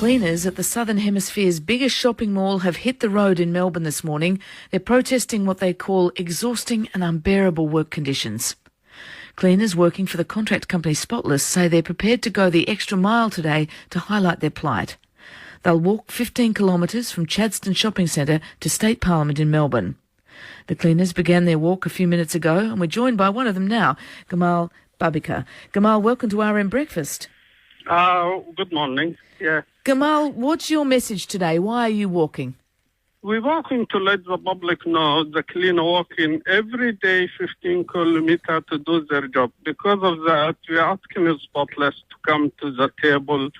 Cleaners at the Southern Hemisphere's biggest shopping mall have hit the road in Melbourne this morning. They're protesting what they call exhausting and unbearable work conditions. Cleaners working for the contract company Spotless say they're prepared to go the extra mile today to highlight their plight. They'll walk 15 kilometres from Chadstone Shopping Centre to State Parliament in Melbourne. The cleaners began their walk a few minutes ago, and we're joined by one of them now, Gamal Babiker. Gamal, welcome to RM Breakfast. Good morning. Yeah. Gamal, what's your message today? Why are you walking? We're walking to let the public know the cleaner walking every day 15 kilometers to do their job. Because of that, we're asking Spotless to come to the table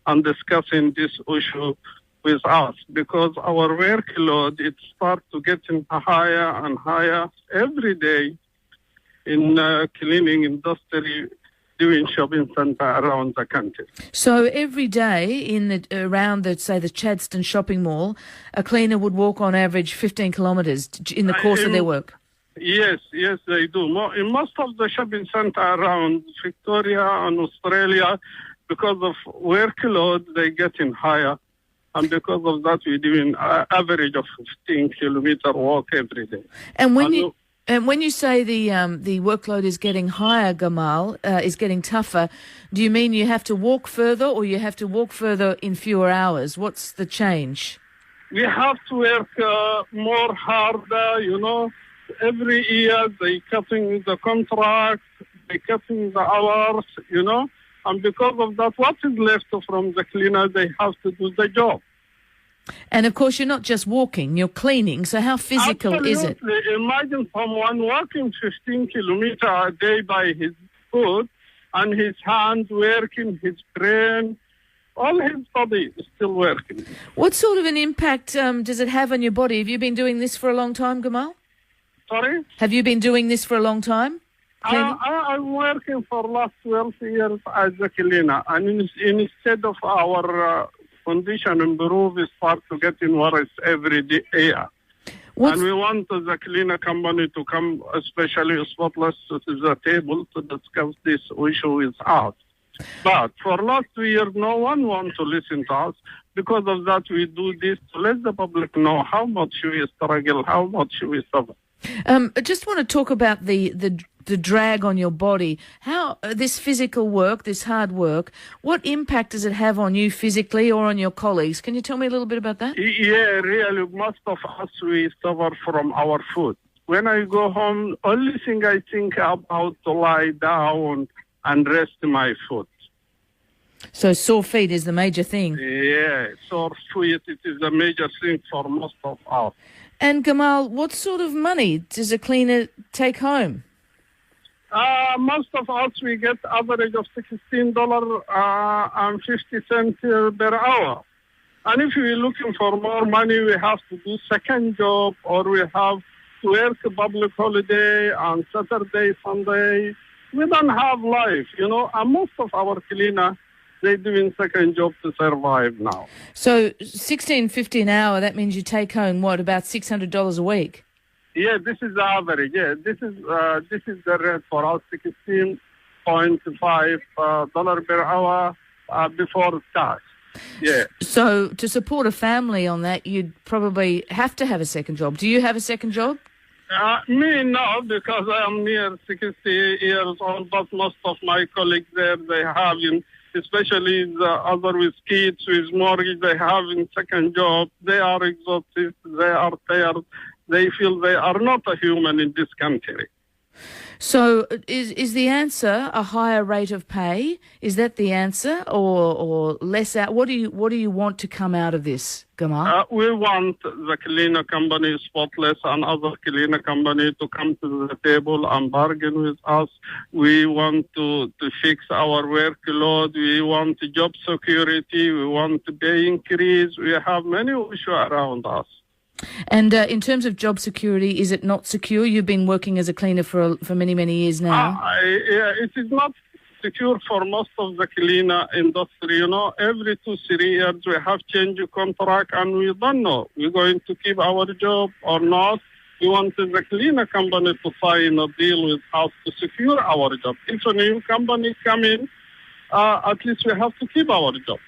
and discussing this issue with us, because our workload, it starts to getting higher and higher every day in cleaning industry, doing shopping centre around the country. So every day around the Chadstone shopping mall, a cleaner would walk on average 15 kilometres in the course of their work? Yes, they do. In most of the shopping centre around Victoria and Australia, because of workload, they're getting higher. And because of that, we're doing an average of 15 kilometre walk every day. And when you say the workload is getting higher, Gamal, is getting tougher, do you mean you have to walk further or you have to walk further in fewer hours? What's the change? We have to work more harder, Every year they cutting the contract, they cutting the hours, And because of that, what is left from the cleaner, they have to do the job. And, of course, you're not just walking, you're cleaning. So how physical is it? Imagine someone walking 15 kilometers a day by his foot and his hands working, his brain, all his body is still working. What sort of an impact does it have on your body? Have you been doing this for a long time, Gamal? Sorry? Have you been doing this for a long time? I'm working for the last 12 years as a cleaner. And instead of our condition improve, we start to getting worse every day. And we want the cleaner company to come, especially Spotless, to the table to discuss this issue with us. But for last 2 years, no one wants to listen to us. Because of that, we do this to let the public know how much we struggle, how much we suffer. I just want to talk about the drag on your body. How this physical work, this hard work, what impact does it have on you physically or on your colleagues? Can you tell me a little bit about that? Yeah, really, most of us, we suffer from our food. When I go home, only thing I think about to lie down and rest my foot. So sore feet is the major thing? Yeah, sore feet, it is the major thing for most of us. And Gamal, what sort of money does a cleaner take home? Most of us, we get average of $16.50 per hour. And if we're looking for more money, we have to do second job, or we have to work a public holiday on Saturday, Sunday. We don't have life, and most of our cleaners, they're doing second job to survive now. So $16.50 an hour, that means you take home, about $600 a week? Yeah, this is the average. Yeah, this is the rate for us, $16.5 per hour before tax. Yeah. So to support a family on that, you'd probably have to have a second job. Do you have a second job? Me, no, because I am near 60 years old, but most of my colleagues there, they have, especially the other with kids, with mortgage, they have in second job. They are exhausted, they are tired. They feel they are not a human in this country. So is the answer a higher rate of pay? Is that the answer, or less out? What do you want to come out of this, Gamal? We want the cleaner company, Spotless, and other cleaner company to come to the table and bargain with us. We want to fix our workload. We want job security. We want pay increase. We have many issues around us. And in terms of job security, is it not secure? You've been working as a cleaner for many, many years now. Yeah, it is not secure for most of the cleaner industry. Every 2-3 years we have changed contract and we don't know we're going to keep our job or not. We want the cleaner company to sign a deal with us to secure our job. If a new company come in, at least we have to keep our job.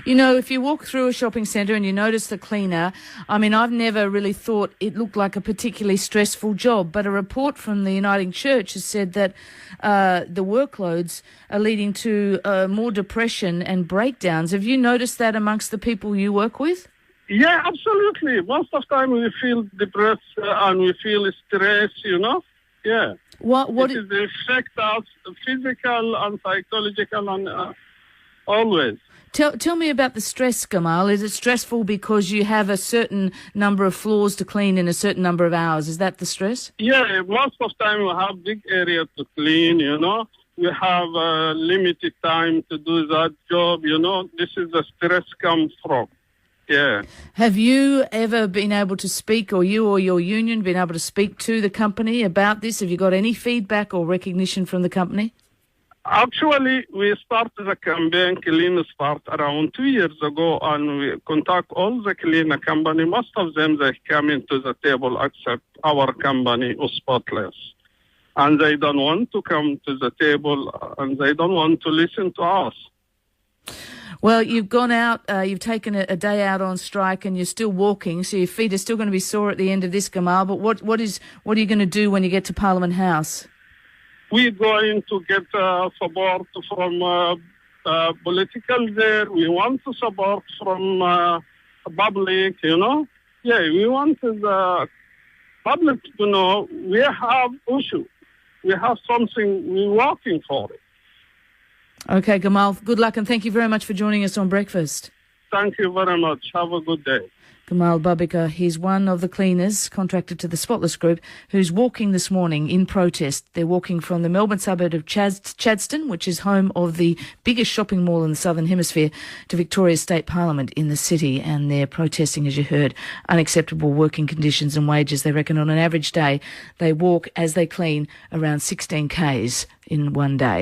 You know, if you walk through a shopping centre and you notice the cleaner, I mean, I've never really thought it looked like a particularly stressful job, but a report from the Uniting Church has said that the workloads are leading to more depression and breakdowns. Have you noticed that amongst the people you work with? Yeah, absolutely. Most of the time we feel depressed and we feel stress, you know. Yeah. What it affects us physical and psychological and always. Tell me about the stress, Gamal. Is it stressful because you have a certain number of floors to clean in a certain number of hours? Is that the stress? Yeah, most of the time we have big area to clean, you know. We have limited time to do that job, you know. This is the stress comes from. Yeah. Have you ever been able to speak, or you or your union been able to speak to the company about this? Have you got any feedback or recognition from the company? Actually, we started the campaign Clean Start around 2 years ago, and we contact all the cleaner company. Most of them, they come into the table except our company, Spotless. And they don't want to come to the table, and they don't want to listen to us. Well, you've gone out, you've taken a day out on strike and you're still walking, so your feet are still going to be sore at the end of this, Gamal. But what are you going to do when you get to Parliament House? We're going to get support from political there. We want to support from public, you know. Yeah, we want the public to know we have issue. We have something we're working for it. Okay, Gamal, good luck and thank you very much for joining us on Breakfast. Thank you very much. Have a good day. Gamal Babiker, he's one of the cleaners contracted to the Spotless Group who's walking this morning in protest. They're walking from the Melbourne suburb of Chadstone, which is home of the biggest shopping mall in the Southern Hemisphere, to Victoria's State Parliament in the city, and they're protesting, as you heard, unacceptable working conditions and wages. They reckon on an average day they walk as they clean around 16 k's in one day.